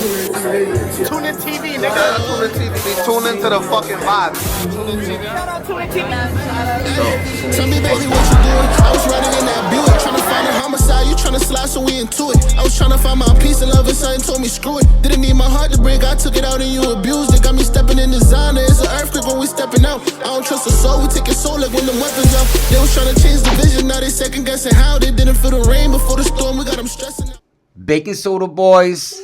Tune in TV, nigga. Tune in TV. Tune into the fucking vibe. Tune in TV. Shout out Tune in TV. Tell me, baby, what you doing? I was riding in that Buick, tryna find a homicide. You tryna slide, so we into it. I was tryna find my peace and love, and something told me screw it. Didn't need my heart to break, I took it out and you abused it. Got me stepping in designer, it's an earthquake when we stepping out. I don't trust the soul, we take it soul like when the weapons out. They was tryna change the vision, now they second guessing how. They didn't feel the rain before the storm, we got them stressing out. Baking Soda Boys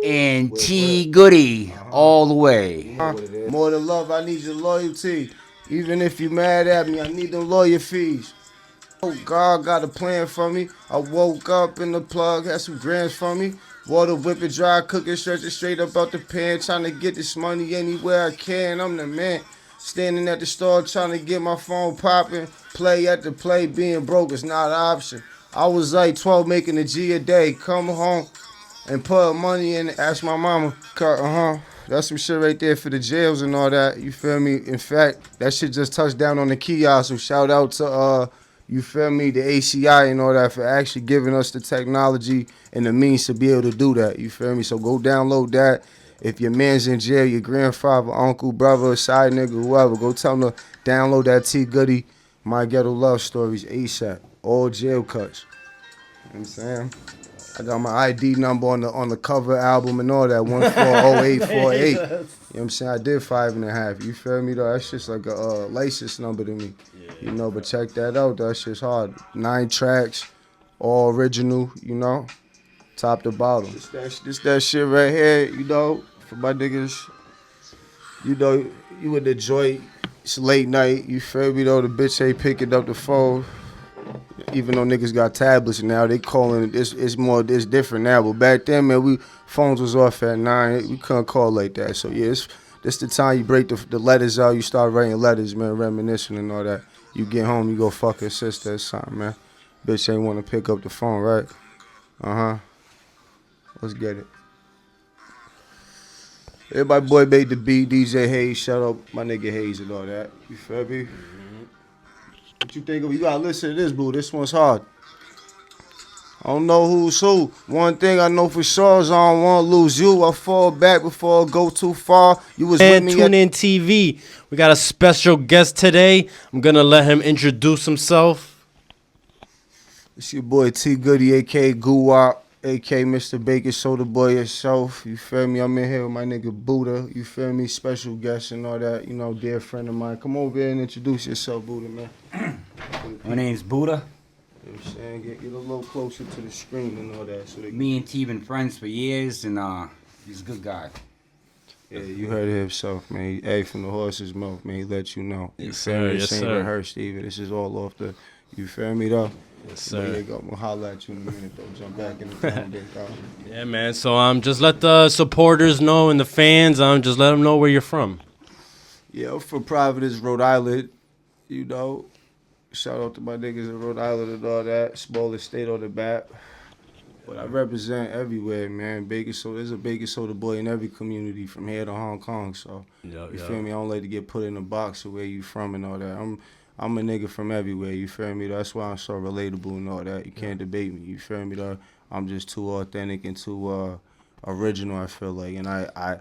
and TGOODY all the way. More than love, I need your loyalty. Even if you mad at me, I need them lawyer fees. Oh, God got a plan for me. I woke up in the plug, had some grams for me. Water, whip it dry, cook it, stretch it straight up out the pan. Trying to get this money anywhere I can. I'm the man. Standing at the store trying to get my phone popping. Play at the play, being broke is not an option. I was like 12 making a G a day. Come home and put money in, ask my mama. That's some shit right there for the jails and all that. You feel me? In fact, that shit just touched down on the kiosk. So shout out to you feel me, the ACI and all that for actually giving us the technology and the means to be able to do that. You feel me? So go download that. If your man's in jail, your grandfather, uncle, brother, side nigga, whoever, go tell them to download that TGOODY, My Ghetto Love Stories ASAP. All jail cuts. You know what I'm saying? I got my ID number on the cover album and all that, 140848. You know what I'm saying? I did 5.5. You feel me though? That's just like a license number to me. You know, but check that out. That shit's hard. 9 tracks, all original, you know, top to bottom. This that shit right here, you know, for my niggas, you know, you in the joint, it's late night, you feel me though, the bitch ain't picking up the phone. Even though niggas got tablets now, they calling it, it's different now. But back then, man, phones was off at 9. We couldn't call like that. So yeah, this the time you break the letters out. You start writing letters, man, reminiscing and all that. You get home, you go fuck your sister or something, man. Bitch ain't want to pick up the phone, right? Let's get it. Everybody boy made the beat, DJ Hayes, shout out my nigga Hayes and all that. You feel me? What you think of? You gotta listen to this, boo. This one's hard. I don't know who's who. One thing I know for sure is I don't want to lose you. I fall back before I go too far. You was with me. Tune in TV. We got a special guest today. I'm gonna let him introduce himself. It's your boy TGOODY, aka Guwap, aka Mr. Baking Soda Boy yourself. You feel me? I'm in here with my nigga Buddha. You feel me? Special guest and all that. You know, dear friend of mine. Come over here and introduce yourself, Buddha, man. My name's Buddha. You know what I'm saying? Get a little closer to the screen and all that. So Me and T been friends for years, and he's a good guy. Yeah, you heard it himself, man. Hey, from the horse's mouth, man. He let you know. You Yes, feel sir. me? Yes, This ain't sir. rehearsed either. This is all off the. You feel me though? Yes, sir. There you go. I'm gonna holler at you in a minute though. Jump back in the phone, big dog. Yeah, man. So just let the supporters know and the fans. Just let them know where you're from. Yeah, I'm from Providence, Rhode Island. You know, shout out to my niggas in Rhode Island and all that. Smallest state on the map. But I represent everywhere, man. There's a Baking Soda Boy in every community from here to Hong Kong. So you feel me? I don't like to get put in a box of where you from and all that. I'm a nigga from everywhere. You feel me? That's why I'm so relatable and all that. You can't debate me. You feel me? Though I'm just too authentic and too original. I feel like, and I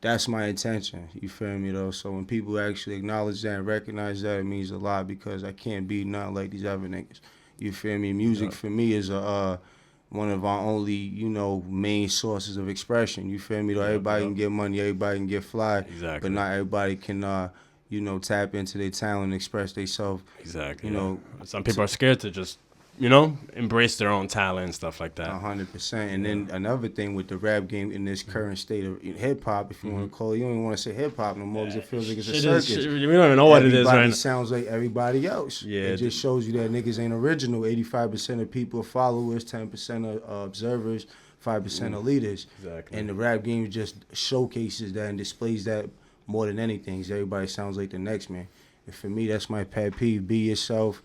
that's my intention. You feel me though? So when people actually acknowledge that and recognize that, it means a lot because I can't be nothing like these other niggas. You feel me? Music for me is one of our only, you know, main sources of expression. You feel me though? Everybody can get money, everybody can get fly, Exactly. but not everybody can, you know, tap into their talent and express themselves. Exactly. You know, some people are scared to just, you know, embrace their own talent and stuff like that. 100%. And then another thing with the rap game in this current state of hip hop, if you want to call it, you don't even want to say hip hop no more because it feels like it's a circus. We don't even know what it is right Everybody now. sounds like everybody else. Yeah, It just shows you that niggas ain't original. 85% of people are followers, 10% are observers, 5% are leaders. Exactly. And the rap game just showcases that and displays that more than anything. 'Cause everybody sounds like the next man. And for me, that's my pet peeve. Be yourself.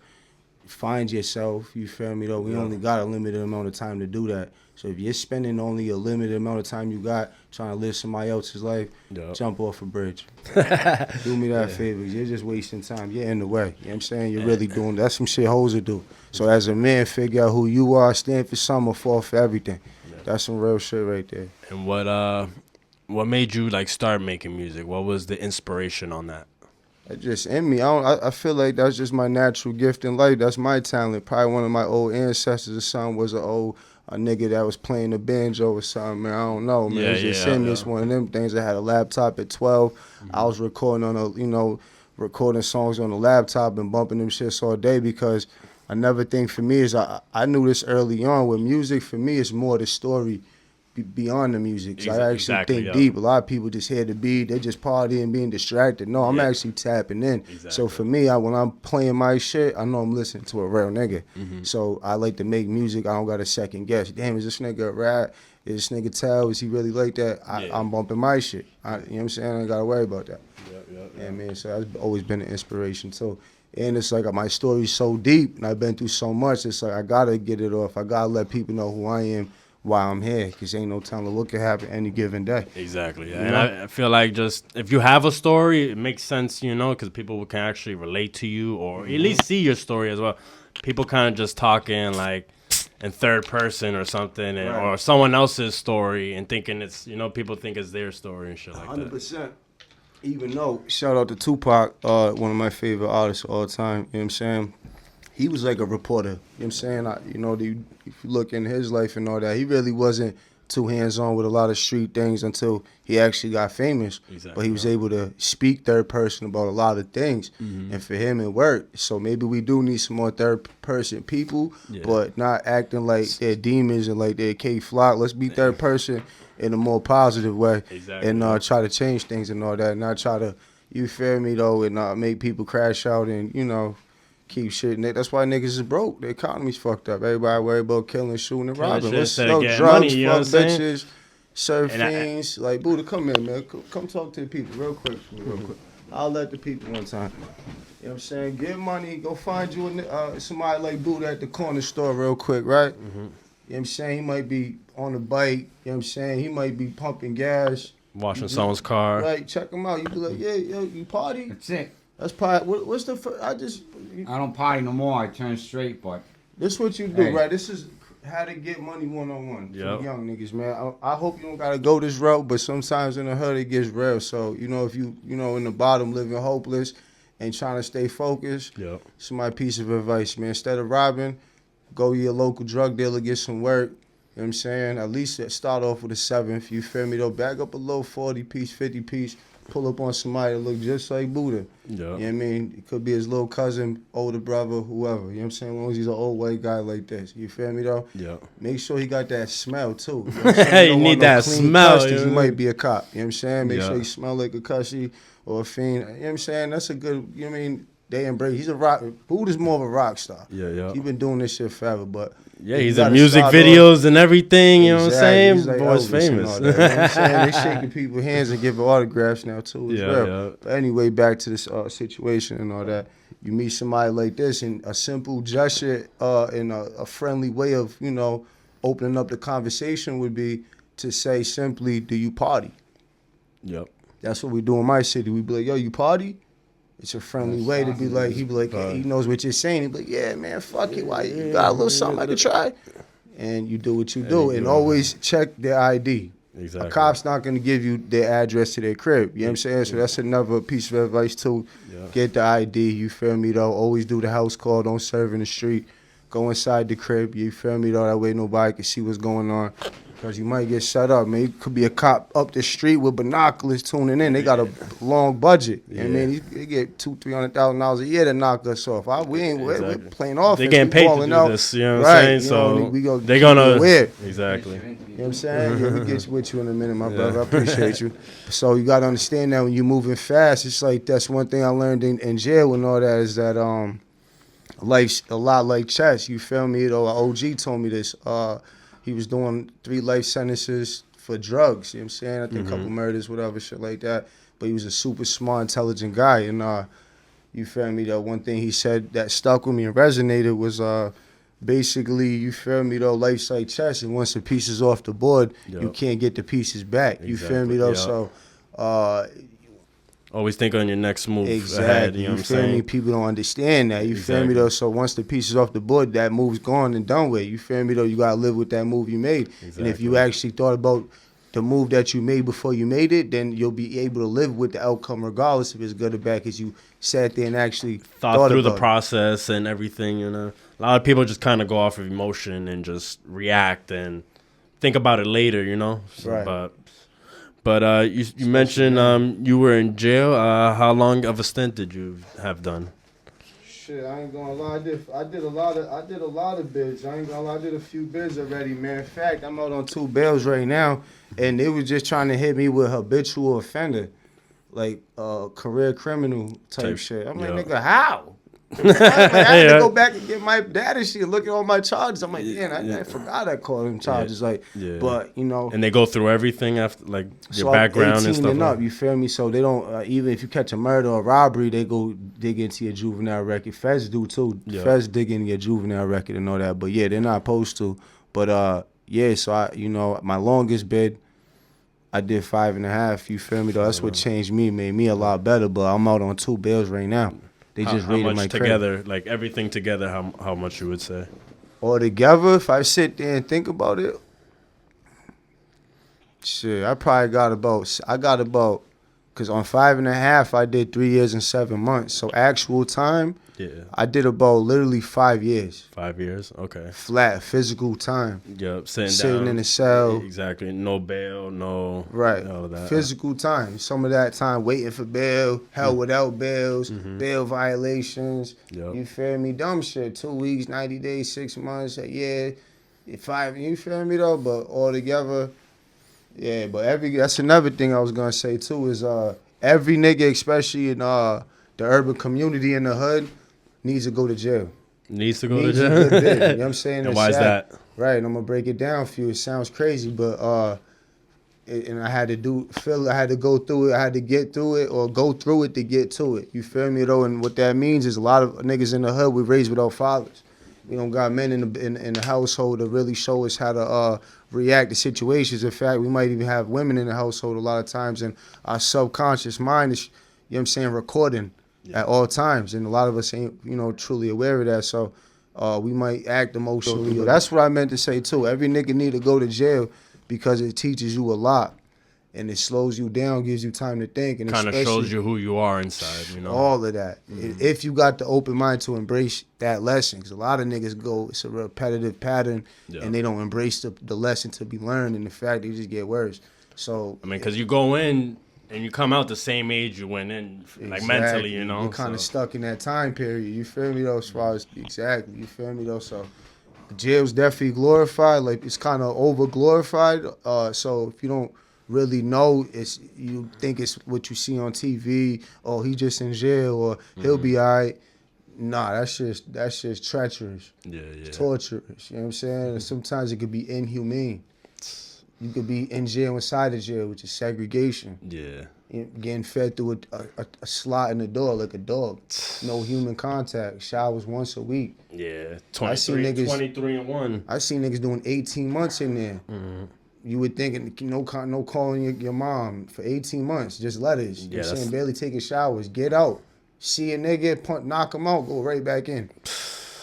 Find yourself, you feel me though? We only got a limited amount of time to do that. So if you're spending only a limited amount of time you got trying to live somebody else's life, jump off a bridge. Do me that favor. You're just wasting time. You're in the way. You know what I'm saying? You're really doing, that's some shit hoes will do. So as a man, figure out who you are, stand for something or fall for everything. That's some real shit right there. And what made you like start making music? What was the inspiration on that? It's just in me. I feel like that's just my natural gift in life. That's my talent. Probably one of my old ancestors or something was a nigga that was playing the banjo or something, man. I don't know, man. It's just in me. It's one of them things. I had a laptop at 12. I was recording recording songs on the laptop and bumping them shits all day because another thing for me is I knew this early on with music. For me, it's more the story beyond the music. So I actually think deep. A lot of people just hear the beat, they just partying, being distracted. No, I'm actually tapping in. So for me, when I'm playing my shit, I know I'm listening to a real nigga. So I like to make music. I don't got to second guess. Damn, is this nigga a rat? Is this nigga tell? Is he really like that? I'm bumping my shit. You know what I'm saying? I ain't got to worry about that. Yeah, man. So that's always been an inspiration too. And it's like my story's so deep and I've been through so much. It's like I got to get it off. I got to let people know who I am while I'm here, because ain't no time to look at happen any given day. Exactly. And I feel like just if you have a story, it makes sense, because people can actually relate to you or at least see your story as well. People kind of just talking like in third person or something, or someone else's story and thinking it's, people think it's their story and shit like 100%. that. 100%. Even though, shout out to Tupac, one of my favorite artists of all time, you know what I'm saying? He was like a reporter, you know what I'm saying? If you look in his life and all that, he really wasn't too hands-on with a lot of street things until he actually got famous. Exactly. But he was able to speak third person about a lot of things. And for him, it worked. So maybe we do need some more third person people, but not acting like they're demons and like they're K-Flock. Let's be third person in a more positive way and try to change things and all that. Not try to, you feel me, though, and make people crash out and, keep shit. That's why niggas is broke. The economy's fucked up. Everybody worry about killing, shooting, and robbing. Let's sell drugs, money, fuck bitches, serve fiends. Like, Buddha, come in, man. Come talk to the people real quick. I'll let the people one time. You know what I'm saying? Get money. Go find you somebody like Buddha at the corner store real quick, right? You know what I'm saying? He might be on a bike. You know what I'm saying? He might be pumping gas. Washing someone's car. Right, check him out. You be like, yeah, yo, you party? That's it. That's probably, what's the, I don't party no more. I turn straight, but. This is what you do, right? This is how to get money one-on-one for young niggas, man. I hope you don't got to go this route, but sometimes in the hood it gets real. So, if you, in the bottom living hopeless and trying to stay focused, it's my piece of advice, man. Instead of robbing, go to your local drug dealer, get some work. You know what I'm saying? At least start off with a 7th. You feel me, though? Bag up a little 40-piece, 50-piece. Pull up on somebody that look just like Buddha. You know what I mean? It could be his little cousin, older brother, whoever. You know what I'm saying? As long as he's an old white guy like this. You feel me, though? Yeah. Make sure he got that smell, too. You know what I'm saying? You need that smell. He might be a cop. You know what I'm saying? Make sure he smell like a cussy or a fiend. You know what I'm saying? That's a good, you know what I mean? They embrace. He's a rock. Buddha's more of a rock star. He's been doing this shit forever, but he's in music videos and everything. You know what I'm saying? Like Boy's famous. You know what I'm saying? They shaking people's hands and giving autographs now too. But anyway, back to this situation and all that. You meet somebody like this, and a simple gesture and a friendly way of opening up the conversation would be to say simply, "Do you party?" That's what we do in my city. We be like, "Yo, you party?" It's a friendly way to be like, he be like, he knows what you're saying. He be like, yeah, man, fuck it. Why you got a little something I could try? And you do what you do. And always check their ID. Exactly. A cop's not going to give you their address to their crib. You know what I'm saying? So that's another piece of advice, too. Get the ID. You feel me, though? Always do the house call. Don't serve in the street. Go inside the crib. You feel me, though? That way nobody can see what's going on. Because you might get shut up, man. It could be a cop up the street with binoculars tuning in. They got a long budget. You know what I mean? They get $200,000-$300,000 a year to knock us off. We're playing offense. They getting paid to do this, you know what I'm saying? So they're going to... Exactly. You know what I'm saying? Yeah, we get with you in a minute, my brother. I appreciate you. So you got to understand that when you're moving fast, it's like that's one thing I learned in jail and all that is that life's a lot like chess. You feel me? Though OG told me this. He was doing 3 life sentences for drugs, you know what I'm saying? I think a couple murders, whatever, shit like that. But he was a super smart, intelligent guy. And you feel me, though, one thing he said that stuck with me and resonated was basically, you feel me, though, life's like chess. And once the piece is off the board, you can't get the pieces back. You feel me, though? So Always think on your next move Exactly. ahead. You know what I'm feel me? saying? People don't understand that. You feel me though? So once the piece is off the board, that move's gone and done with. You feel me though? You gotta live with that move you made. And if you actually thought about the move that you made before you made it, then you'll be able to live with the outcome regardless if it's good or bad, because you sat there and actually Thought through the about it. process and everything. You know, a lot of people just kind of go off of emotion and just react and think about it later. You know, so, Right. But you mentioned you were in jail. How long of a stint did you have done? Shit, I ain't gonna lie. I did a lot of bids. I ain't gonna lie. I did a few bids already, man. In fact, I'm out on 2 bails right now, and they was just trying to hit me with habitual offender, like career criminal type shit. I'm like, nigga, how? I had to go back and get my dad and shit, look at all my charges. I'm like, I forgot I called them charges. But you know, and they go through everything after, like your so background 18 and stuff. And up, you feel me? So they don't even if you catch a murder or robbery, they go dig into your juvenile record. Feds do too. Feds dig into your juvenile record and all that. But yeah, they're not supposed to. But yeah, so my longest bid, I did 5.5. You feel me though? That's what changed me, made me a lot better. But I'm out on 2 bails right now. They just raided my crib. Together, like everything together, how much you would say? All together, if I sit there and think about it, shit, I got about, because on 5.5, I did 3 years and 7 months. So actual time, I did about literally 5 years. 5 years, okay. Flat, physical time. Yep, sitting down. in a cell. Exactly, no bail, no. Right, all of that. Physical time. Some of that time waiting for bail, hell without bails, bail violations. Yep. You feel me? Dumb shit. 2 weeks, 90 days, 6 months, a year, 5. You feel me though? But all together. Yeah, but that's another thing I was gonna say too is every nigga, especially in the urban community in the hood, needs to go to jail. Needs to go Needs to a jail. good bid, you know what I'm saying? And why is that? Right, and I'm gonna break it down for you. It sounds crazy, but and I had to go through it. I had to get through it or go through it to get to it. You feel me though? And what that means is a lot of niggas in the hood we raised without fathers. We don't got men in the household to really show us how to react to situations. In fact, we might even have women in the household a lot of times, and our subconscious mind is, you know what I'm saying, recording at all times. And a lot of us ain't, truly aware of that. So we might act emotionally. That's what I meant to say too. Every nigga need to go to jail because it teaches you a lot. And it slows you down, gives you time to think. And kind of shows you who you are inside, All of that. If you got the open mind to embrace that lesson. Because a lot of niggas go, it's a repetitive pattern, and they don't embrace the lesson to be learned. And in fact, they just get worse. So, I mean, because you go in and you come out the same age you went in, like mentally, You're kind of stuck in that time period. You feel me, though, as far as, exactly. You feel me, though? So, jail's definitely glorified. Like, it's kind of over-glorified. So, if you don't really know, you think it's what you see on TV, or he just in jail, or he'll be all right. Nah, that's just treacherous. Yeah. It's torturous. You know what I'm saying? And sometimes it could be inhumane. You could be in jail inside the jail, which is segregation. Yeah. Getting fed through a slot in the door like a dog. No human contact. Showers once a week. Yeah. 23 and 1. I seen niggas doing 18 months in there. Mm-hmm. You would think no calling your mom for 18 months, just letters. You know what I'm saying? Barely taking showers. Get out. See a nigga, knock him out, go right back in.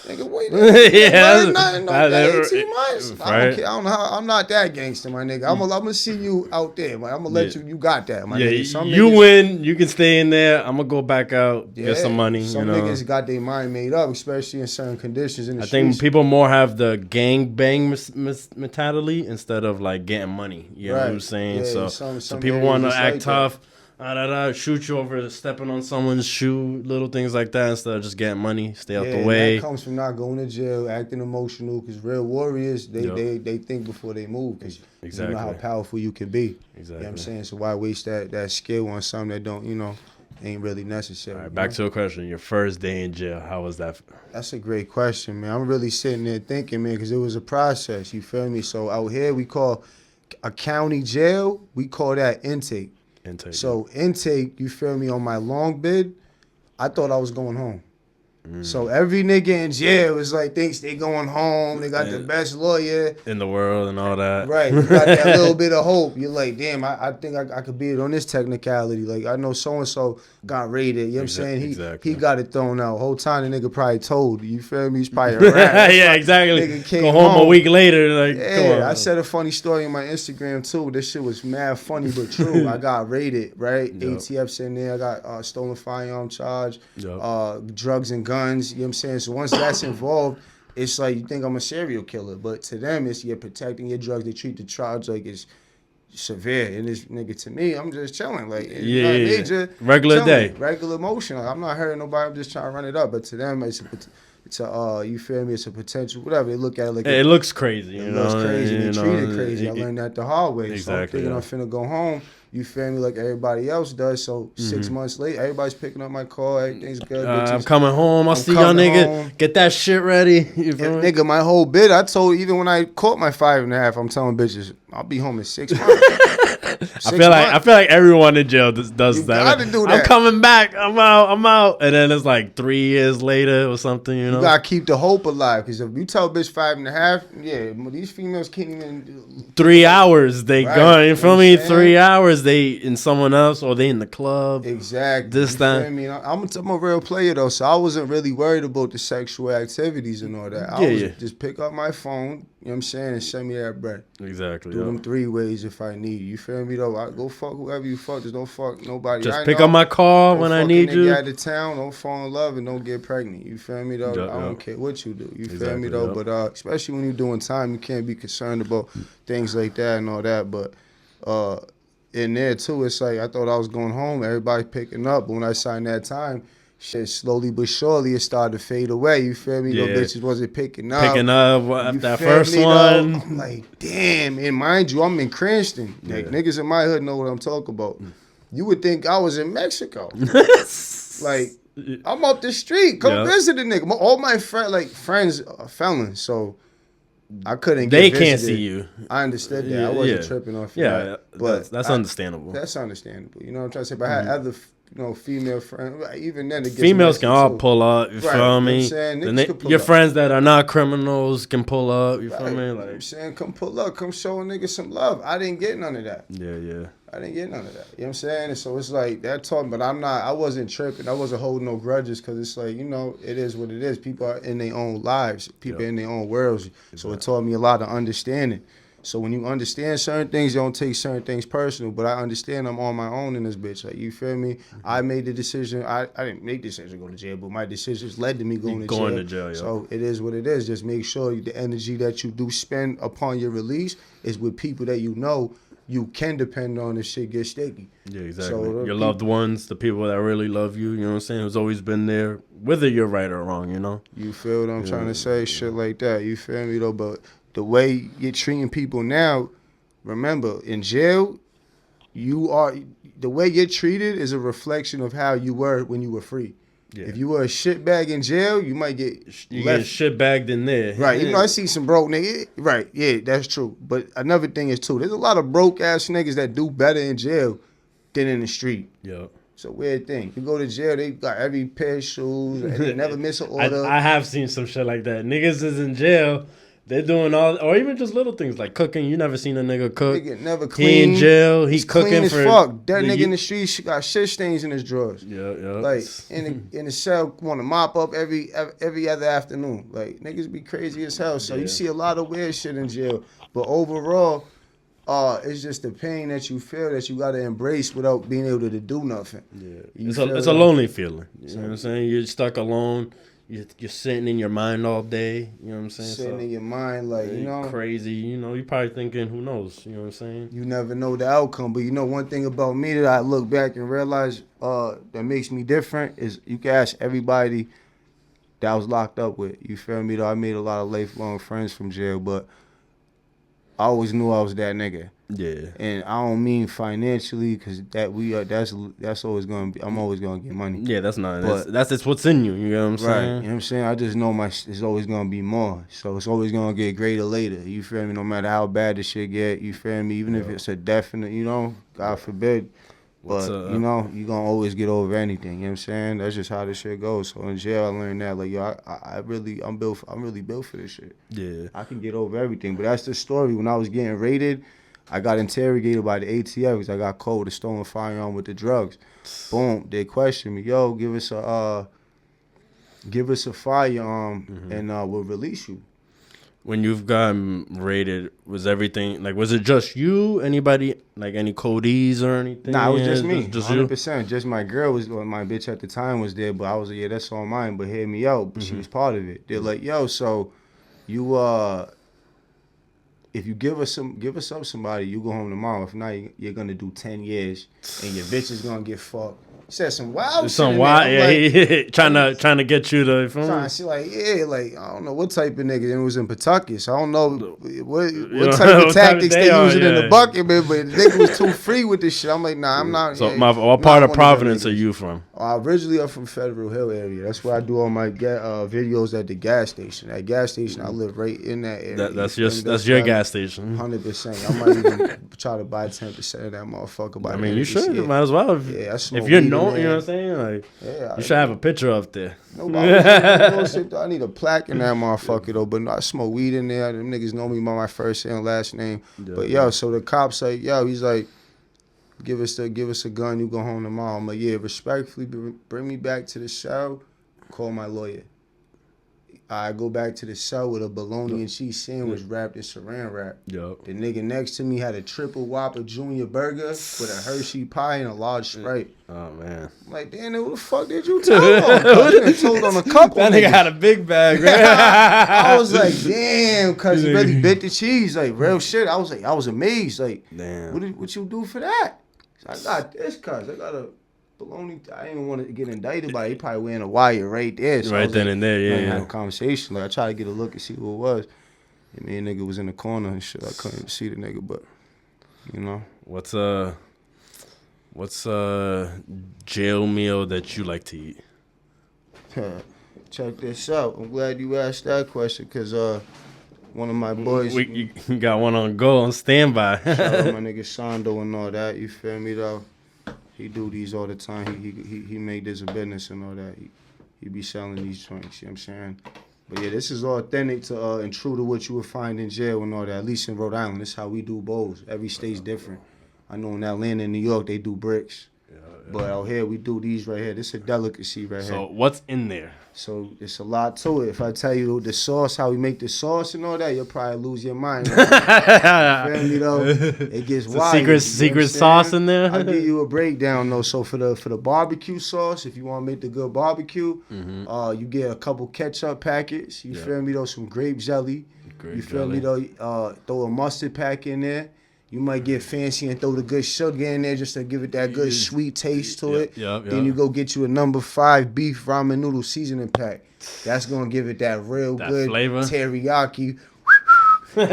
Nigga, wait. Nothing, 18 months. Right. I don't care. I don't know how, I'm not that gangster, my nigga. I'm gonna see you out there. I'm gonna let you got that, my nigga. Some you niggas, win, you can stay in there. I'm gonna go back out, get some money. Some niggas got their mind made up, especially in certain conditions in the streets. I think people more have the gang bang mentality instead of like getting money. You know what I'm saying? Yeah, so people want to act tough. Shoot you over stepping on someone's shoe, little things like that, instead of just getting money, stay out the way. That comes from not going to jail, acting emotional, because real warriors, they think before they move, because you know how powerful you can be. Exactly. You know what I'm saying? So why waste that skill on something that don't, ain't really necessary. All right, back to a question. Your first day in jail, how was that? That's a great question, man. I'm really sitting there thinking, man, because it was a process, you feel me? So out here, we call a county jail, we call that intake. So intake, you feel me, on my long bid, I thought I was going home. So every nigga in jail is like thinks they going home. They got the best lawyer in the world and all that. Right, you got that little bit of hope. You're like, damn, I think I could beat it on this technicality. Like, I know so-and-so got raided. You know what I'm saying? He got it thrown out. Whole time the nigga probably told. You feel me? He's probably a rat. Yeah, exactly. Nigga came Go home a week later. Like, come on. I said a funny story on my Instagram, too. This shit was mad funny, but true. I got raided, right? Yep. ATF's in there. I got stolen firearm charge, drugs and guns. You know what I'm saying? So once that's involved, it's like you think I'm a serial killer, but to them, it's you're protecting your drugs. They treat the charge like it's severe. And this nigga, to me, I'm just chilling. Like, major, regular chilling, day. regular motion. Like, I'm not hurting nobody. I'm just trying to run it up. But to them, it's a you feel me? It's a potential, whatever. They look at it like it looks crazy. It looks crazy. They treat it crazy. I learned learned that the hard way. Exactly. So I'm thinking I'm finna go home. You feel me? Like everybody else does. So 6 months later, everybody's picking up my call. Everything's good. I'm coming home. I'll see y'all, nigga. Home. Get that shit ready. You feel me? Nigga, my whole bit, I told, even when I caught my 5.5, I'm telling bitches, I'll be home in 6 months. I feel like everyone in jail does that. Gotta do that. I'm coming back. I'm out. And then it's like 3 years later or something, you know? You gotta keep the hope alive. Because if you tell a bitch 5.5, yeah, these females can't even. 3 hours they Right. gone. You feel me? saying? 3 hours they in someone else or they in the club. Exactly. This time. I mean, I'm a real player though, so I wasn't really worried about the sexual activities and all that. I was just pick up my phone, you know what I'm saying, and send me that bread. Exactly. Do them 3 ways if I need. You feel me though? I go fuck whoever you fuck. Just don't fuck nobody. Just pick up my call when I need you. Out of town, don't fall in love and don't get pregnant. You feel me though? I don't care what you do. You feel me though? But especially when you're doing time, you can't be concerned about things like that and all that. But in there too, it's like I thought I was going home. Everybody picking up, but when I signed that time, shit slowly but surely it started to fade away. You feel me? Yeah. The bitches wasn't picking up. After that feel first me, one. though? I'm like, damn. And mind you, I'm in Cranston. Like niggas in my hood know what I'm talking about. You would think I was in Mexico. Like, I'm up the street. Come visit a nigga. All my friends are felons, so I couldn't They get can't visited. see you. I understood that. I wasn't tripping off that. But that's understandable. That's understandable. You know what I'm trying to say? But I had other female friends. Even then, it gets females can all too. pull up. You feel me? Your friends that are not criminals can pull up. You feel me? Like, I'm saying, come pull up. Come show a nigga some love. I didn't get none of that. Yeah. I didn't get none of that. You know what I'm saying? And so it's like that taught me, but I wasn't tripping. I wasn't holding no grudges because it's like, it is what it is. People are in their own lives. People are in their own worlds. So it taught me a lot of understanding. So when you understand certain things, you don't take certain things personal. But I understand I'm on my own in this bitch. Like, you feel me? I made the decision. I didn't make the decision to go to jail, but my decisions led to me going to jail. So it is what it is. Just make sure the energy that you do spend upon your release is with people that you know you can depend on if shit gets sticky. Yeah, exactly. So your loved ones, the people that really love you, you know what I'm saying, who's always been there, whether you're right or wrong, you know? You feel what I'm trying to say? Shit like that. You feel me, though? But the way you're treating people now, remember, in jail, the way you're treated is a reflection of how you were when you were free. Yeah. If you were a shitbag in jail, you might get get shitbagged in there. Right. You know, I see some broke niggas. Right. Yeah, that's true. But another thing is, too, there's a lot of broke-ass niggas that do better in jail than in the street. Yeah. It's a weird thing. You go to jail, they got every pair of shoes. And they never miss an order. I have seen some shit like that. Niggas is in jail. They're doing all, or even just little things like cooking. You never seen a nigga cook. Nigga never clean. He in jail. He's cooking clean as for fuck. That nigga in the street got shit stains in his drawers. Yeah. Like in the cell, want to mop up every other afternoon. Like niggas be crazy as hell. So you see a lot of weird shit in jail. But overall, it's just the pain that you feel that you got to embrace without being able to do nothing. Yeah, it's a lonely feeling. You know what I'm saying? You're stuck alone. You're sitting in your mind all day. You know what I'm saying? Sitting in your mind, like, crazy. You're probably thinking, who knows? You know what I'm saying? You never know the outcome. But one thing about me that I look back and realize that makes me different is you can ask everybody that I was locked up with. You feel me? Though I made a lot of lifelong friends from jail, but I always knew I was that nigga. Yeah. And I don't mean financially, because that's always gonna be. I'm always gonna get money. Yeah, that's not. That's just what's in you. You know what I'm saying? Right. You know what I'm saying? I just know it's always gonna be more. So it's always gonna get greater later. You feel me? No matter how bad the shit get. You feel me? Even if it's a definite, God forbid, But, you know, you going to always get over anything. You know what I'm saying? That's just how this shit goes. So in jail, I learned that. Like, yo, I'm really built for this shit. Yeah. I can get over everything. But that's the story. When I was getting raided, I got interrogated by the ATF because I got caught with a stolen firearm with the drugs. Boom. They questioned me. Yo, give us a firearm and we'll release you. When you've gotten raided, was everything like? Was it just you? Anybody like any codees or anything? Nah, it was just me. Just 100%. you? Just my girl was my bitch at the time was there, but I was like, yeah, that's all mine. But hear me out. But she was part of it. They're like, yo, so you if you give us up somebody, you go home tomorrow. If not, you're gonna do 10 years, and your bitch is gonna get fucked. He said some wild shit. Some wild, yeah. Like, trying to get you to. Trying to see, like, yeah, like I don't know what type of nigga. And it was in Pawtucket, so I don't know what type of tactics they using in the bucket, man. But the nigga was too free with this shit. I'm like, nah, I'm not. So what part of Providence are you from? Originally, I'm from Federal Hill area. That's where I do all my videos at the gas station. At gas station, I live right in that area. That's your gas station. 100%. I might even try to buy 10% of that motherfucker. I mean, you should. Might as well. If you're known, you know what I'm saying? Like, you should have a picture up there. Nobody. I need a plaque in that motherfucker though. But no, I smoke weed in there. Them niggas know me by my first and last name. Yeah. But yo, so the cops like, yo, he's like, give us a gun. You go home tomorrow. I'm like, yeah, respectfully, bring me back to the cell. Call my lawyer. I go back to the cell with a bologna and cheese sandwich wrapped in saran wrap. Yep. The nigga next to me had a triple Whopper Junior burger with a Hershey pie and a large Sprite. Oh, man. I'm like, damn, who the fuck did you tell on? You told on a couple. That nigga had a big bag, right? I was like, damn, cuz he really bit the cheese. Like, real shit. I was amazed. Like, damn. What you do for that? I got this, cuz. I got a bologna. I didn't want to get indicted, but he probably wearing a wire right there. So right then and there, yeah. Have a conversation. Like, I tried to get a look and see who it was. And me and nigga was in the corner and shit. I couldn't even see the nigga, but, you know. What's a jail meal that you like to eat? Check this out. I'm glad you asked that question because one of my boys. You got one on go on standby. Shout out my nigga Shondo and all that. You feel me though? He do these all the time. He made this a business and all that. He be selling these joints. You know what I'm saying? But yeah, this is authentic to and true to what you would find in jail and all that. At least in Rhode Island, this is how we do bowls. Every state's different. I know in Atlanta and New York they do bricks. But out here we do these right here. This is a delicacy right here. So what's in there? So it's a lot to it. If I tell you the sauce, how we make the sauce and all that, you'll probably lose your mind. You feel me though? It gets wild. Secret sauce in there. I'll give you a breakdown though. So for the barbecue sauce, if you want to make the good barbecue, you get a couple ketchup packets. You feel me though? Some grape jelly. You feel me though? Throw a mustard pack in there. You might get fancy and throw the good sugar in there just to give it that good sweet taste to it. Then you go get you a No. 5 beef ramen noodle seasoning pack. That's gonna give it that real good flavor. Teriyaki. I want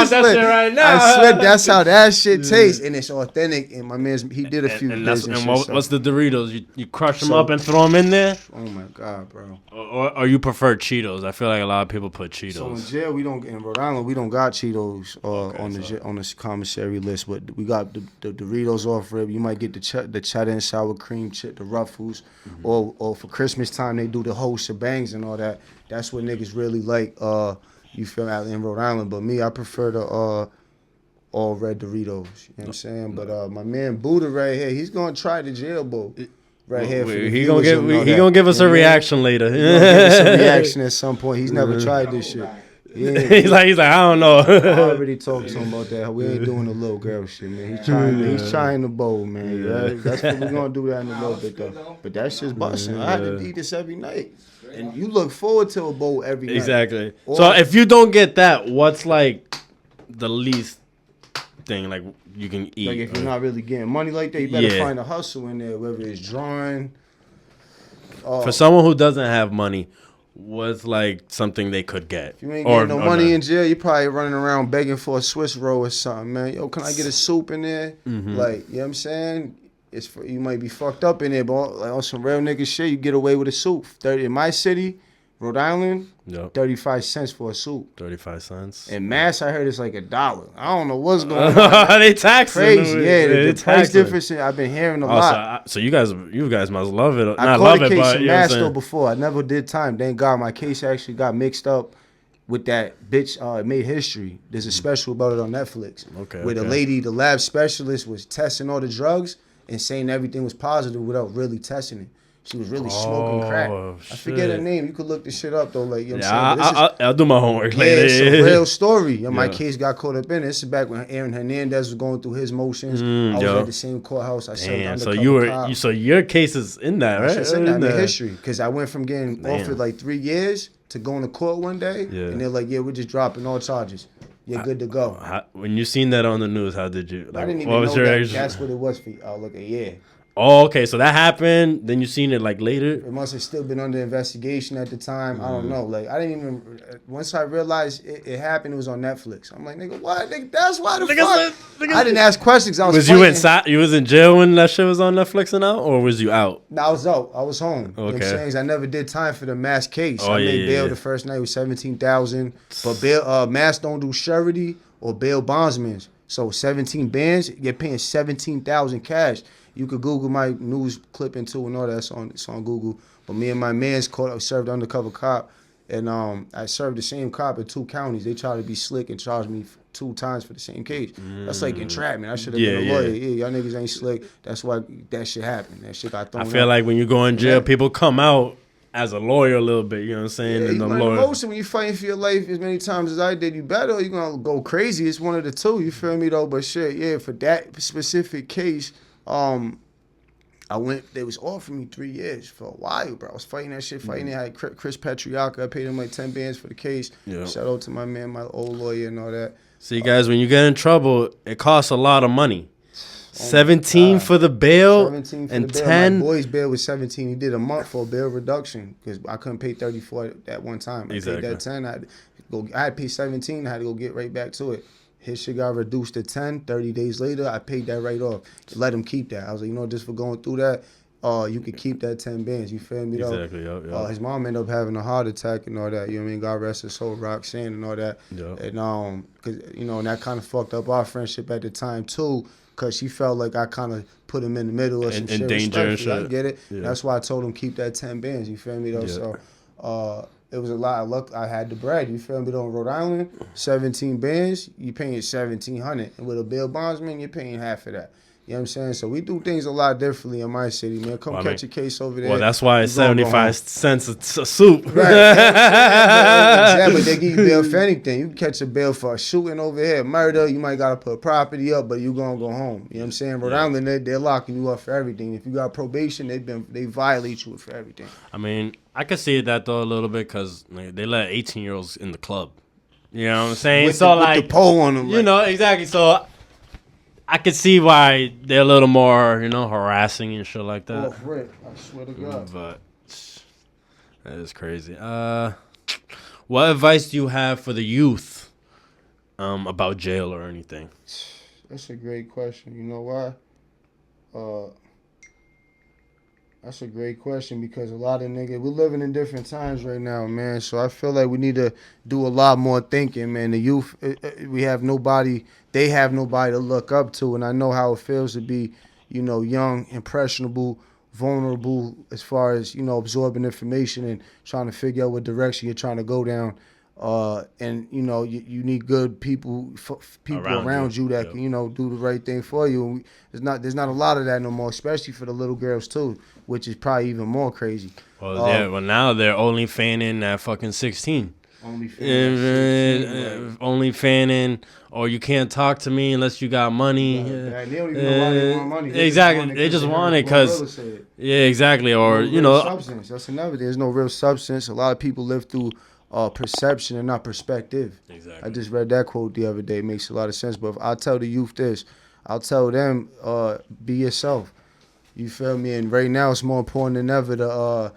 that shit right now. I swear that's how that shit tastes, and it's authentic. And my man's he did a few. And what's the Doritos? You crush them up and throw them in there? Oh my god, bro! Or you prefer Cheetos? I feel like a lot of people put Cheetos. So in jail in Rhode Island we don't got Cheetos on the commissary list, but we got the Doritos off rib. You might get the cheddar and sour cream, the Ruffles, or for Christmas time they do the whole shebangs and all that. That's what niggas really like. You feel out in Rhode Island, but me, I prefer the all red Doritos. You know what I'm saying? But my man Buddha right here, he's gonna try the jail bowl right here. He gonna give us a reaction later. He gonna give us a reaction at some point. He's never tried this shit. He's like I don't know. I already talked to him about that. We ain't doing the little girl shit, man. He's trying the bowl, man. Yeah. That's what we're gonna do that in a little bit though. But that's just busting. I had to eat this every night. And you look forward to a bowl every night. Exactly. So if you don't get that, what's like the least thing like you can eat? Like if you're not really getting money like that, you better find a hustle in there, whether it's drawing. For someone who doesn't have money, what's like something they could get? If you ain't getting no money in jail, you're probably running around begging for a Swiss roll or something, man. Yo, can I get a soup in there? Like, you know what I'm saying? You might be fucked up in there, but like on some real nigga shit, you get away with a soup. In my city, Rhode Island, Yep. 35 cents for a suit. 35 cents. In Mass, I heard it's like $1. I don't know what's going on. They taxing. Crazy, yeah. The price taxing. difference, I've been hearing a Oh, lot. so you guys must love it. I Not caught love a it, case but in you know what I'm Mass though saying? before. I never did time. Thank God my case actually got mixed up with that bitch. It made history. There's a special about it on Netflix. Okay, Where the okay. lady, the lab specialist, was testing all the drugs and saying everything was positive without really testing it. She was really smoking crack. I forget her shit. name. You could look this shit up though. Like, you know what I'm Yeah, saying? But I'll do my homework yeah, later. it's a real story. And my Yeah. case got caught up in it. This is back when Aaron Hernandez was going through his motions. I was yo. at the same courthouse. I served Damn, so undercover you were cop. so your case is in that, right? It's in that. I made there. history because I went from getting offered like 3 years to going to court one day, Yeah. and they're like, "Yeah, we're just dropping all charges. You're good to go." When you seen that on the news, how did you? Like, I didn't even what was know your that. reaction? That's what it was for. Like a year. Oh, okay. So that happened. Then you seen it like later. It must have still been under investigation at the time. I don't know. Like I didn't even. Once I realized it happened, it was on Netflix. I'm like, nigga, what? Nigga, that's why the fuck. I didn't ask questions. I was. Was you inside? You was in jail when that shit was on Netflix and out, or was you out? No, I was out. I was home. You know what I'm Okay. saying? 'Cause I never did time for the Mass case. Oh, I yeah, made yeah, bail yeah. the first night was 17,000. But bail Mass don't do surety or bail bondsmen. So 17 bands, you're paying 17,000 cash. You could Google my news clipping too and all that. It's on Google. But me and my man's served undercover cop, and I served the same cop in 2 counties. They tried to be slick and charged me 2 times for the same case. That's like entrapment. I should have been a Yeah, lawyer. yeah. Yeah, y'all niggas ain't slick. That's why that shit happened. That shit got thrown I feel out. like when you go in jail, Yeah. people come out as a lawyer a little bit. You know what I'm saying? Yeah, And you the learn the lawyer. most, and when you fighting for your life as many times as I did, you better, you're gonna go crazy. It's one of the two, you feel me though? But shit, yeah, for that specific case, I went, they was offering me 3 years for a while, bro. I was fighting that shit, fighting it. I had Chris Petriaca, I paid him like 10 bands for the case. Yeah. Shout out to my man, my old lawyer and all that. See, guys, when you get in trouble, it costs a lot of money. 17 for the bail 17 for and the bail. 10. My boy's bail was 17. He did a month for a bail reduction because I couldn't pay 34 at one time. I Exactly. paid that 10. I had to pay 17. I had to go get right back to it. His shit got reduced to 10. 30 days later, I paid that right off. Let him keep that. I was like, you know, just for going through that, you could keep that 10 bands. You feel me, though? Exactly, yup. His mom ended up having a heart attack and all that. You know what I mean? God rest his soul, Roxanne and all that. Yup. And cause you know, and that kind of fucked up our friendship at the time too, cause she felt like I kind of put him in the middle of some In shit. danger and respectfully. I shit. get it. Yeah. That's why I told him keep that 10 bands. You feel me though? Yeah. So it was a lot of luck. I had the bread. You feel me though? In Rhode Island, 17 bands, you paying 1,700, and with a bail bondsman, you're paying half of that. You know what I'm saying? So we do things a lot differently in my city, man. Come catch a case over there. Well, that's why it's You gonna go 75 home. cents a soup. Right. Yeah, but they give you bail for anything. You can catch a bail for a shooting over here, murder. You might gotta put property up, but you gonna go home. You know what I'm saying? Rhode Island, they're locking you up for everything. If you got probation, they violate you for everything. I mean, I could see that though a little bit because they let 18-year-olds in the club. You know what I'm saying? With So the pole on them, you know, exactly. So I could see why they're a little more, harassing and shit like that. Off rip, I swear to God. But that is crazy. What advice do you have for the youth about jail or anything? That's a great question. You know why? That's a great question because a lot of niggas, we're living in different times right now, man. So I feel like we need to do a lot more thinking, man. The youth, we have nobody, they have nobody to look up to. And I know how it feels to be, young, impressionable, vulnerable as far as, absorbing information and trying to figure out what direction you're trying to go down. And you need good people around you that can do the right thing for you. And there's not a lot of that no more, especially for the little girls too, which is probably even more crazy. Well, now they're only fanning at fucking 16. Only fanning, or you can't talk to me unless you got money. They don't even know why they want money. Exactly, they just want it because exactly, or substance. That's another. There's no real substance. A lot of people live through perception and not perspective. Exactly. I just read that quote the other day. It makes a lot of sense. But if I tell the youth this, I'll tell them, be yourself. You feel me? And right now it's more important than ever to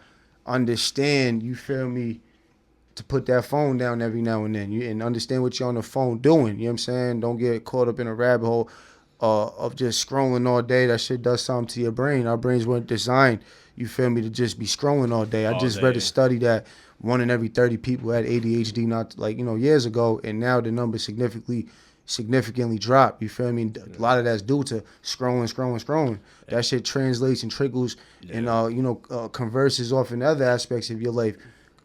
understand, you feel me, to put that phone down every now and then and understand what you're on the phone doing. You know what I'm saying? Don't get caught up in a rabbit hole. of just scrolling all day. That shit does something to your brain. Our brains weren't designed, you feel me, to just be scrolling all day. I just read a study that 1 in every 30 people had ADHD not like, years ago, and now the number significantly dropped. You feel me? A lot of that's due to scrolling. That shit translates and trickles and converses off in other aspects of your life.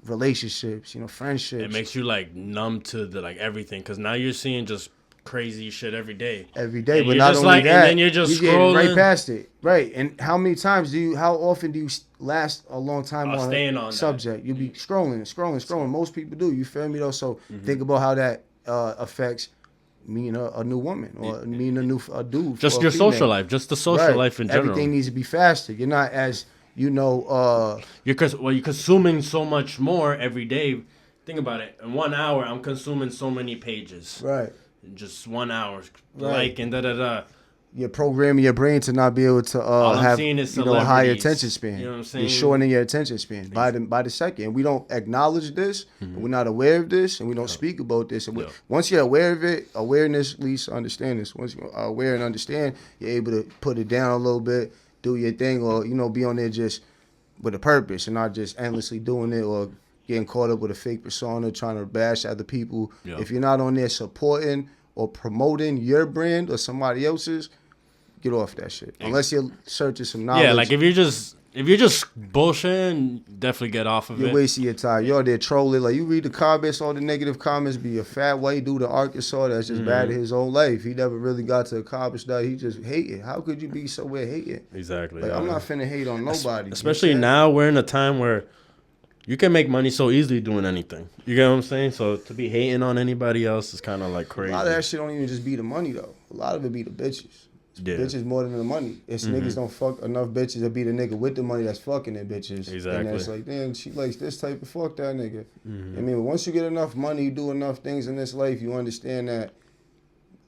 Relationships, friendships. It makes you like numb to the like everything, because now you're seeing just crazy shit every day. But you're not just only like, that, and then you're just scrolling right past it. Right. And how often do you last a long time on staying a on subject? You be scrolling. Most people do. You feel me though? So think about how that affects meeting a new woman or meeting a dude. Just your social life, just the social life in general. Everything needs to be faster. You're not as you're consuming so much more every day. Think about it. In 1 hour, I'm consuming so many pages. Right. In just 1 hour, like and da. You're programming your brain to not be able to have a high attention span. You know what I'm saying? You're shortening your attention span by the second. We don't acknowledge this. We're not aware of this, and we don't speak about this. And once you're aware of it, awareness leads to understand this. Once you're aware and understand, you're able to put it down a little bit, do your thing, or be on there just with a purpose and not just endlessly doing it or getting caught up with a fake persona, trying to bash other people. If you're not on there supporting or promoting your brand or somebody else's, get off that shit. Unless you're searching some knowledge. Yeah, like if you're just bullshitting, definitely get off of it. You're wasting your time. You're there trolling. Like, you read the comments, all the negative comments, be a fat white dude in Arkansas that's just bad at his own life. He never really got to accomplish that. He just hated. How could you be somewhere hating? Exactly. Like, I'm not finna hate on nobody. Especially now, we're in a time where you can make money so easily doing anything. You get what I'm saying? So to be hating on anybody else is kind of like crazy. A lot of that shit don't even just be the money, though. A lot of it be the bitches. Yeah. Bitches more than the money. It's niggas don't fuck enough bitches to be the nigga with the money that's fucking them bitches. Exactly. And that's like, damn, she likes this type of fuck that nigga. I mean, once you get enough money, you do enough things in this life, you understand that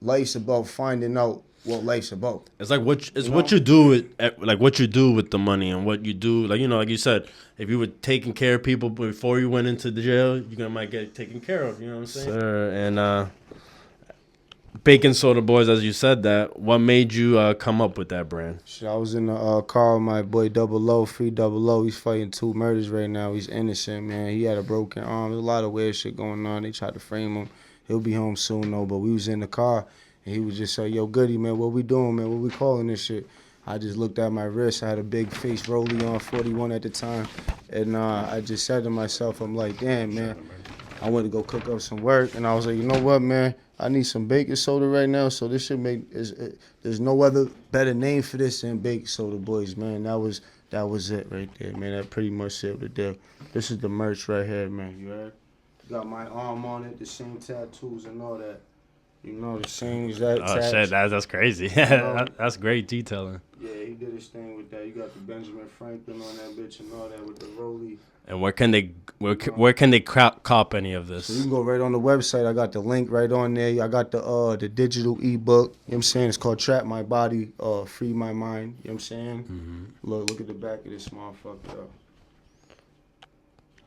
life's about finding out what life's about. It's like what you do with the money and what you do. Like, like you said, if you were taking care of people before you went into the jail, you might get taken care of. You know what I'm saying? Sir, and Bacon Soda Boys, as you said that, what made you come up with that brand? Shit, I was in the car with my boy Double O, Free Double O. He's fighting 2 murders right now. He's innocent, man. He had a broken arm. There's a lot of weird shit going on. They tried to frame him. He'll be home soon, though. But we was in the car, and he was just like, yo, Goody, man, what we doing, man? What we calling this shit? I just looked at my wrist. I had a big face rollie on, 41 at the time. And I just said to myself, I'm like, damn, man. I went to go cook up some work, and I was like, you know what, man? I need some baking soda right now, so this should there's no other better name for this than Bacon Soda Boys, man. That was it right there, man. That pretty much sealed the deal. This is the merch right here, man. You heard? Got my arm on it, the same tattoos and all that. The same exact Oh, shit, that's crazy. That's great detailing. Yeah, he did his thing with that. You got the Benjamin Franklin on that bitch and all that with the rollie. And where can they cop any of this? So you can go right on the website. I got the link right on there. I got the digital ebook. You know what I'm saying? It's called Trap My Body, Free My Mind. You know what I'm saying? Look at the back of this motherfucker.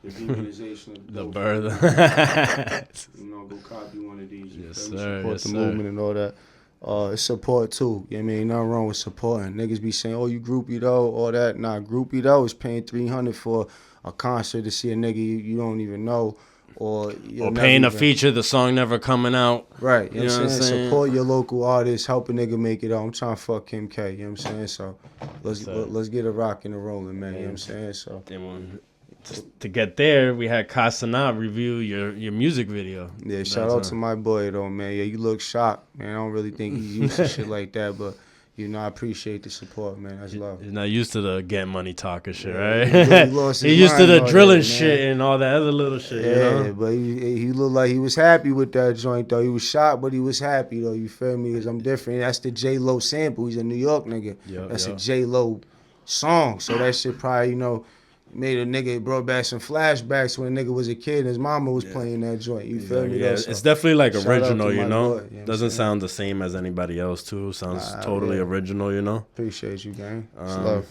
The demonization of the bird. Go copy one of these. Yes, sir. Support the movement and all that. It's support too. You know what I mean? Nothing wrong with supporting. Niggas be saying, "Oh, you groupie though," all that. Nah, groupie though is paying $300 for a concert to see a nigga you don't even know, or paying a feature, the song never coming out. Right. You know what I'm saying? Support your local artist, help a nigga make it out. I'm trying to fuck Kim K. You know what I'm saying? So let's get a rockin' and rolling, man. You know what I'm saying? So. To get there, we had Casanat review your music video. Yeah, shout out to my boy though, man. Yeah, you look shocked, man. I don't really think he's used to shit like that, but I appreciate the support, man. That's love. He's not used to the get money talk and shit, yeah, right? He's used to the drilling shit and all that other little shit. Yeah, but he looked like he was happy with that joint though. He was shocked, but he was happy though. You feel me? Because I'm different. That's the J-Lo sample. He's a New York nigga. That's a J-Lo song. So that shit probably made a nigga, brought back some flashbacks when a nigga was a kid and his mama was playing that joint. You feel me? Yeah, it's definitely like original, you know? Boy, Doesn't sound the same as anybody else, too. Sounds totally original, you know? Appreciate you, gang. It's love.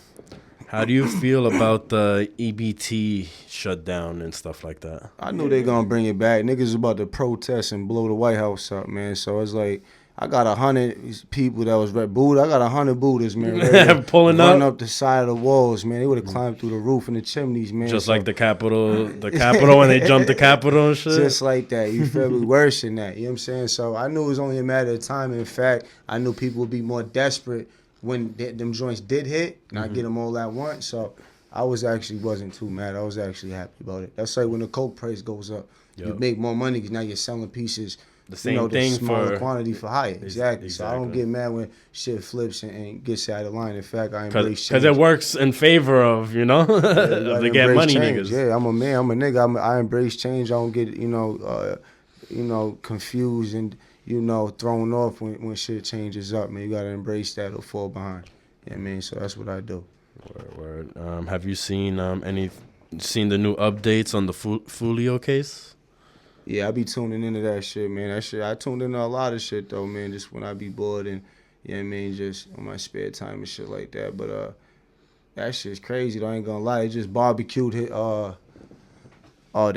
How do you feel about the EBT shutdown and stuff like that? I knew they gonna bring it back. Niggas about to protest and blow the White House up, man. So it's like, I got 100 people that was Buddha. I got 100 Buddhas, man. Ready to Pulling run up. up the side of the walls, man. They would have climbed through the roof and the chimneys, man. Just So, like the Capitol when they jumped the Capitol and shit. just like that. You feel me? Worse than that. You know what I'm saying? So I knew it was only a matter of time. In fact, I knew people would be more desperate when them joints did hit, and I get them all at once. So I wasn't too mad. I was actually happy about it. That's like when the coke price goes up, you make more money because now you're selling pieces. The same thing smaller for quantity for higher. Exactly. So I don't get mad when shit flips and gets out of line. In fact, I embrace change. Because it works in favor of, of the get money change. niggas. Yeah, I'm a man. I'm a nigga. I embrace change. I don't get, confused and, thrown off when shit changes up, man. You got to embrace that or fall behind. Yeah, I mean, so that's what I do. Word. Have you seen seen the new updates on the Fulio case? Yeah, I be tuning into that shit, man. That shit, I tuned into a lot of shit though, man. Just when I be bored and, just on my spare time and shit like that. But that shit's crazy though. I ain't gonna lie. It just barbecued the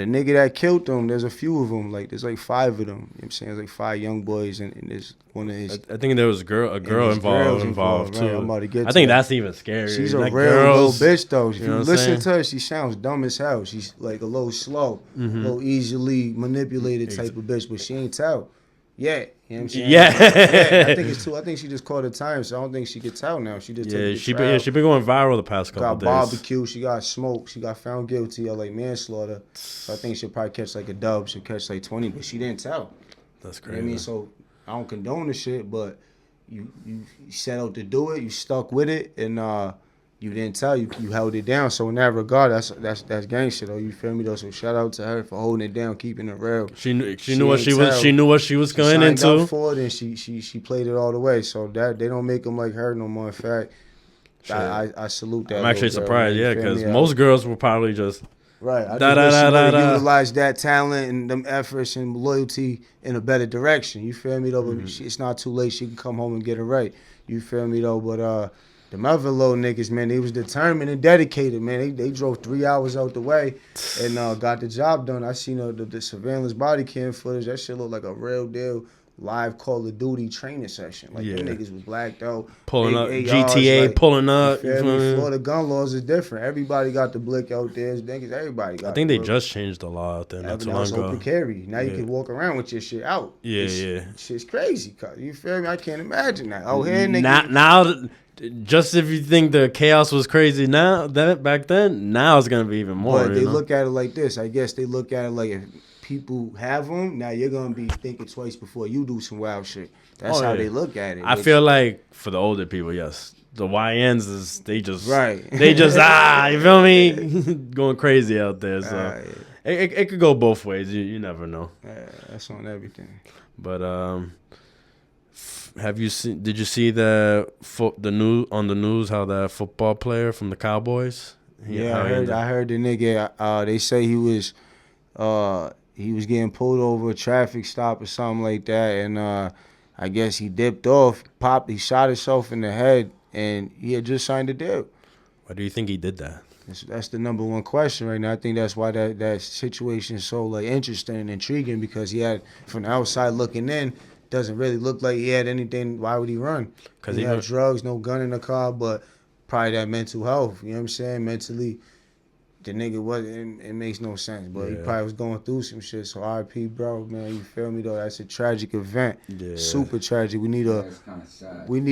nigga that killed them. There's a few of them. Like there's like 5 of them. You know what I'm saying? There's like 5 young boys and there's one of his. I think there was a girl involved too. Right? I'm about to get. I think that's even scary. She's a like real little bitch though. If you listen to her, she sounds dumb as hell. She's like a little slow, a little easily manipulated type of bitch, but she ain't tell. Yeah, you know what I'm saying? Yeah. I think it's too. I think she just caught the time, so I don't think she can tell now. She just she been going viral the past couple got days. barbecue, she got smoked, she got found guilty of like manslaughter. So I think she'll probably catch like a dub. She'll catch like 20, but she didn't tell. That's You know crazy. what I mean, so I don't condone the shit, but you set out to do it, you stuck with it, and you didn't tell. You held it down. So in that regard, that's gangster though. You feel me though? So shout out to her for holding it down, keeping it real. She knew what she was going into. She signed up for it and she played it all the way. So that they don't make them like her no more. In fact, I salute that. I'm actually girl, surprised, man. because most girls will probably just right. I just wish she would utilize that talent and them efforts and loyalty in a better direction. You feel me though? But it's not too late. She can come home and get it right. You feel me though? But them other little niggas, man, they was determined and dedicated, man. They drove 3 hours out the way and got the job done. I seen the surveillance body cam footage. That shit looked like a real deal live Call of Duty training session. Like, them niggas was blacked out. Pulling up, ARs, GTA like, pulling up. You feel me? Florida gun laws is different. Everybody got the blick out there. Niggas, everybody got I think they blick. just changed the law out there not too long ago. Open carry. Now you can walk around with your shit out. Shit's crazy. You feel me? I can't imagine that. Oh, here niggas. Now, just if you think the chaos was crazy back then, now it's gonna be even more. But they look at it like this. I guess they look at it like if people have them, now you're gonna be thinking twice before you do some wild shit. That's how they look at it. I feel like for the older people, yes, the YNs they just you feel me, going crazy out there. So it could go both ways. You never know. That's on everything. But did you see the news on the news how that football player from the Cowboys? I heard the nigga. They say he was getting pulled over a traffic stop or something like that, and I guess he dipped off, he shot himself in the head, and he had just signed a deal. Why do you think he did that? That's the number one question right now. I think that's why that situation is so like interesting and intriguing, because he had, from the outside looking in, doesn't really look like he had anything. Why would he run? Because he had drugs, no gun in the car, but probably that mental health. You know what I'm saying? Mentally, the nigga wasn't. It makes no sense, but he probably was going through some shit. So R.I.P. bro, man. You feel me though? That's a tragic event. Yeah. Super tragic. We need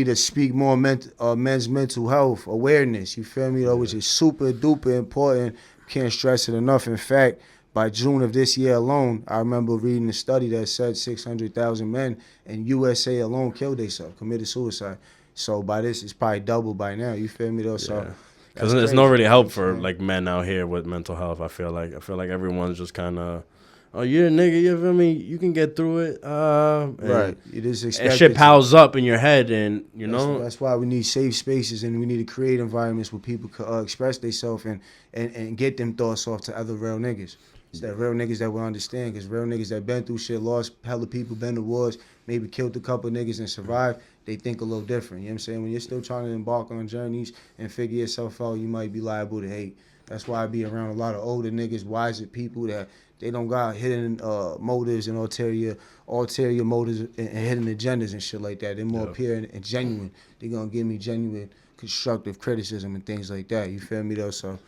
to speak more men's mental health awareness. You feel me though? Which is super duper important. Can't stress it enough. In fact, by June of this year alone, I remember reading a study that said 600,000 men in USA alone killed themselves, committed suicide. So by this, it's probably double by now. You feel me though? So because there's no really help for like men out here with mental health. I feel like everyone's just kind of, oh, you're a nigga, you feel me? You can get through it. Right. It is expected. And shit piles up in your head, and you know. That's why we need safe spaces, and we need to create environments where people can express themselves and get them thoughts off to other real niggas. It's that real niggas that will understand, because real niggas that been through shit, lost hella people, been to wars, maybe killed a couple niggas and survived, they think a little different. You know what I'm saying? When you're still trying to embark on journeys and figure yourself out, you might be liable to hate. That's why I be around a lot of older niggas, wiser people that they don't got hidden motives and ulterior motives and hidden agendas and shit like that. They're more pure and genuine. They're gonna give me genuine constructive criticism and things like that. You feel me though? So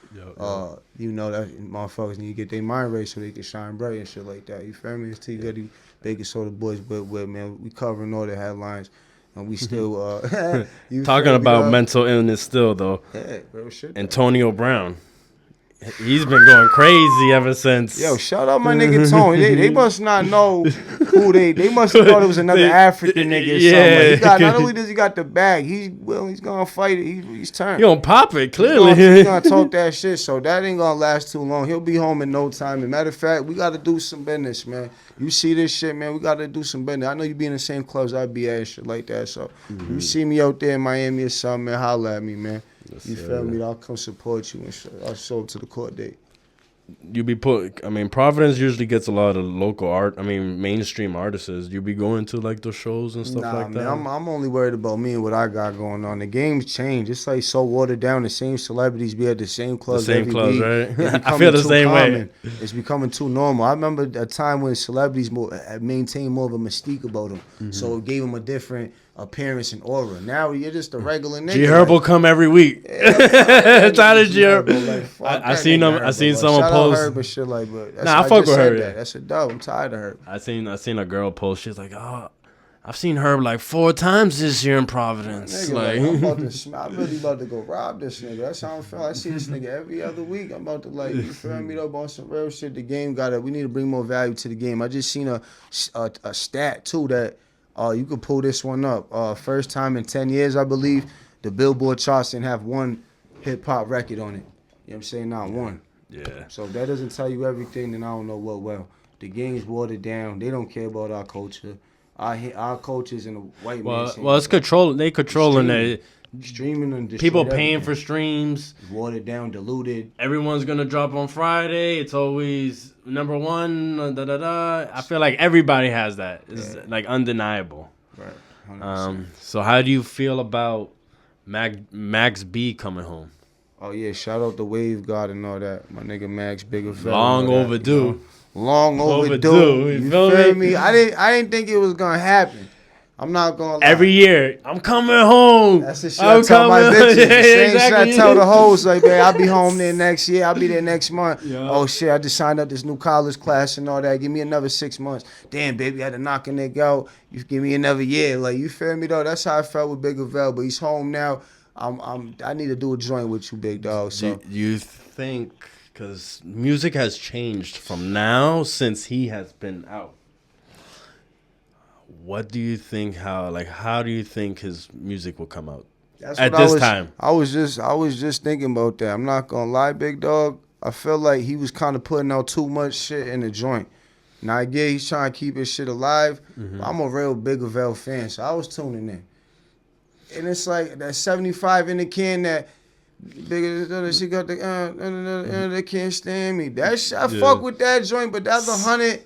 you know that motherfuckers need to get their mind right so they can shine bright and shit like that. You feel me? It's T Goody, Bacon Soda Boys, but man, we covering all the headlines. And we still talking about mental illness still though. Yeah, bro, shit. Antonio Brown. He's been going crazy ever since. Yo, shout out my nigga Tony. They must not know who they must have thought it was another African nigga or something. Like, he got, not only does he got the bag, he's gonna fight it. He's turned. He gonna pop it, clearly. He's gonna talk that shit, so that ain't gonna last too long. He'll be home in no time. And matter of fact, we gotta do some business, man. You see this shit, man, we gotta do some business. I know you be in the same clubs I be at and shit like that. So you see me out there in Miami or something, man, holla at me, man. You feel me? I'll come support you and shit. I'll show up to the court date. You be Providence usually gets a lot of local mainstream artists. You be going to like the shows and stuff like that? I'm only worried about me and what I got going on. The game's changed. It's like so watered down. The same celebrities be at the same clubs every week. Right? I feel the same way. It's becoming too normal. I remember a time when celebrities had maintained more of a mystique about them. So it gave them a different appearance and aura. Now you're just a regular nigga. G Herbo come every week. Tired of G Herbo. I seen him. I seen someone post. Herb and shit like, but I fuck with her. That's a dope. I'm tired of her. I seen a girl post. She's like, oh, I've seen Herb like 4 times this year in Providence. Nigga, I'm really about to go rob this nigga. That's how I feel. I see this nigga every other week. I'm about to you feel me though, on some real shit. The game we need to bring more value to the game. I just seen a stat too that. You could pull this one up. First time in 10 years, I believe, the Billboard charts didn't have one hip-hop record on it. You know what I'm saying? Not one. Yeah. So if that doesn't tell you everything, then I don't know what will. The game's watered down. They don't care about our culture. Our culture's in the white man. Well, it's controlling. They controlling it. Streaming and people paying everything. for streams. Watered down, diluted. Everyone's gonna drop on Friday. It's always number one. I feel like everybody has that. It's like undeniable. Right. 100%. So how do you feel about Max B coming home? Oh yeah, shout out the Wave God and all that. My nigga Max, bigger fella. Long overdue. You know? Long overdue. You feel me? I didn't think it was gonna happen. I'm not gonna lie. Every year, I'm coming home. That's the shit I tell my bitches. The same shit I tell the hoes. Like, man, I'll be home there next year. I'll be there next month. Yeah. Oh, shit, I just signed up this new college class and all that. Give me another 6 months. Damn, baby, I had to knock a nigga out. You give me another year. Like, you feel me, though? That's how I felt with Big Avell. But he's home now. I need to do a joint with you, big dog. So you think, because music has changed from now since he has been out. What do you think? How do you think his music will come out at this time? I was just thinking about that. I'm not gonna lie, big dog. I feel like he was kind of putting out too much shit in the joint. Now, yeah, he's trying to keep his shit alive. Mm-hmm. I'm a real Big Avell fan, so I was tuning in. And it's like that 75 in the can that bigger. She got the they can't stand me. That shit, I fuck with that joint, but that's 100.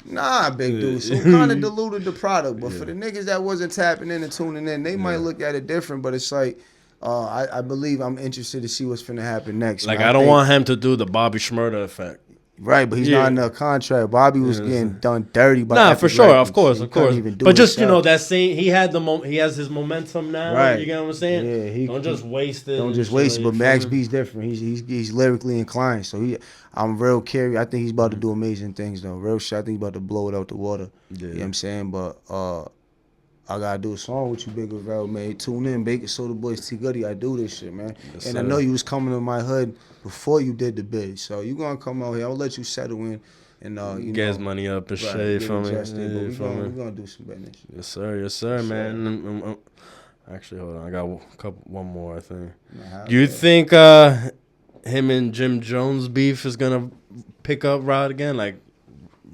Nah, big dude. So kind of diluted the product. But for the niggas that wasn't tapping in and tuning in, they might look at it different. But it's like, I believe I'm interested to see what's finna happen next. Like, I don't want him to do the Bobby Shmurda effect. Right, but he's not in a contract. Bobby was getting done dirty by Nah, for sure, records. of course. But just, that same, he has his momentum now. Right. You get what I'm saying? Yeah, don't just waste it. Don't just waste it. But Max B's different. He's lyrically inclined. So I'm real curious. I think he's about to do amazing things though. Real shit. I think he's about to blow it out the water. Yeah. You know what I'm saying? But I gotta do a song with you, Big Avell, man. Tune in, Bacon Soda Boys, TGOODY. I do this shit, man. Yes, and I know you was coming to my hood before you did the bid, so you gonna come out here. I'll let you settle in and get his money up and shit for me. We're gonna do some business. Yes, sir, man. Actually, hold on. I got one more. I think. Do you think him and Jim Jones beef is gonna pick up route again? Like,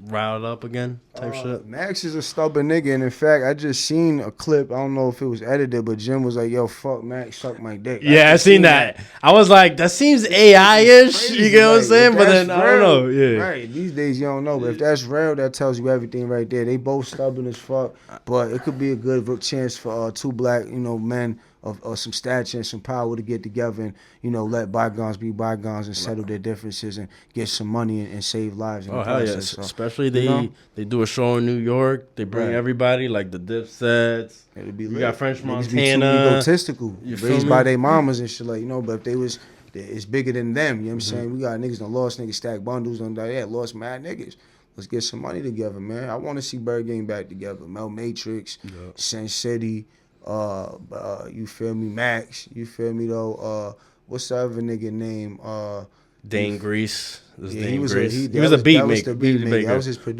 riled up again? type shit. Max is a stubborn nigga, and in fact, I just seen a clip. I don't know if it was edited, but Jim was like, "Yo, fuck Max, suck my dick." Yeah, I just seen that. I was like, that seems AI-ish. You get what I'm saying? But then I don't know. Yeah. Right. These days you don't know, but if that's real, that tells you everything right there. They both stubborn as fuck, but it could be a good chance for two black, men of some stature and some power to get together and let bygones be bygones and settle their differences and get some money and save lives. In Oh the hell process. yes! So, Especially they do a show in New York. They bring everybody like the Dipsets. it'd be You lit. got French Niggas be too Montana. egotistical, You feel raised me? by their mamas and shit but if they was, it's bigger than them. You know what I'm saying? We got niggas that lost niggas stack bundles on that. Lost mad niggas. Let's get some money together, man. I want to see Bird Gang back together. Mel Matrix, Sin City, you feel me, Max. You feel me though? What's the other nigga name? Dane Grease. He was a beat maker. That was his producer.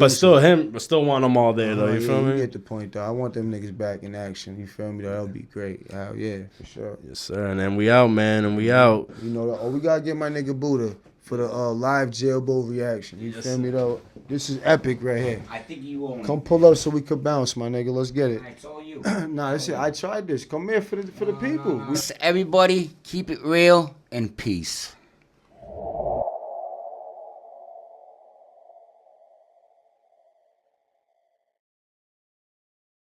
But still want them all there though. You feel You me? get the point though. I want them niggas back in action. You feel me though? That would be great. Hell yeah, for sure. Yes sir. And then we out, man. And we out. We gotta get my nigga Buddha for the live jailboat reaction. You feel me though? This is epic right here. I think you own it. Come pull up so we could bounce, my nigga. Let's get it. It's all you. Nah, this is, I tried this. Come here for the people. Everybody, keep it real and peace.